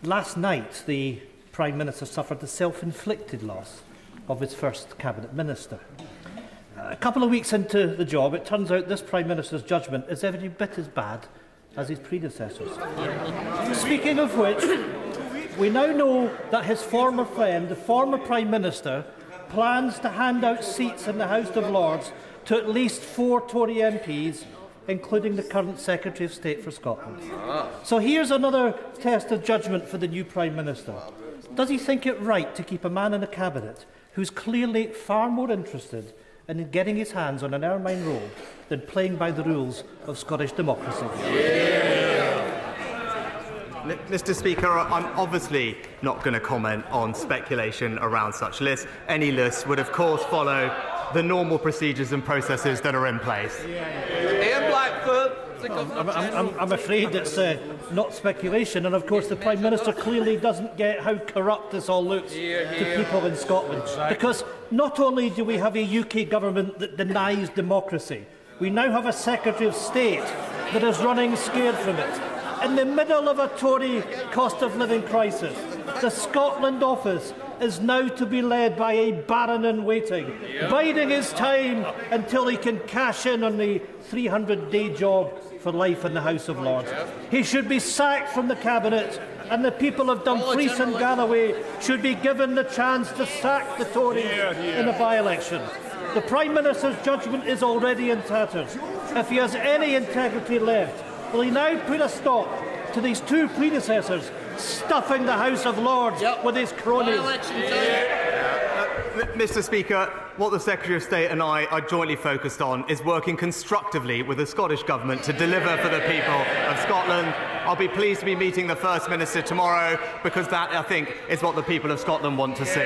Last night, the Prime Minister suffered the self-inflicted loss of his first Cabinet Minister. A couple of weeks into the job, it turns out this Prime Minister's judgment is every bit as bad as his predecessors. Speaking of which, we now know that his former friend, the former Prime Minister, plans to hand out seats in the House of Lords to at least 4 Tory MPs, including the current Secretary of State for Scotland. So here's another test of judgment for the new Prime Minister. Does he think it right to keep a man in a Cabinet who's clearly far more interested in getting his hands on an ermine robe than playing by the rules of Scottish democracy? Mr. Speaker, I'm obviously not going to comment on speculation around such lists. Any list would, of course, follow the normal procedures and processes that are in place. Ian Blackford. I'm afraid it's not speculation, and of course the Prime Minister clearly doesn't get how corrupt this all looks to people in Scotland. Because not only do we have a UK government that denies democracy, we now have a Secretary of State that is running scared from it. In the middle of a Tory cost of living crisis, the Scotland office is now to be led by a baron-in-waiting, biding his time until he can cash in on the 300-day job for life in the House of Lords. He should be sacked from the Cabinet, and the people of Dumfries and Galloway should be given the chance to sack the Tories in a by-election. The Prime Minister's judgment is already in tatters. If he has any integrity left, will he now put a stop to these 2 predecessors stuffing the House of Lords with his cronies? Mr. Speaker, what the Secretary of State and I are jointly focused on is working constructively with the Scottish Government to deliver for the people of Scotland. I'll be pleased to be meeting the First Minister tomorrow because that, I think, is what the people of Scotland want to see.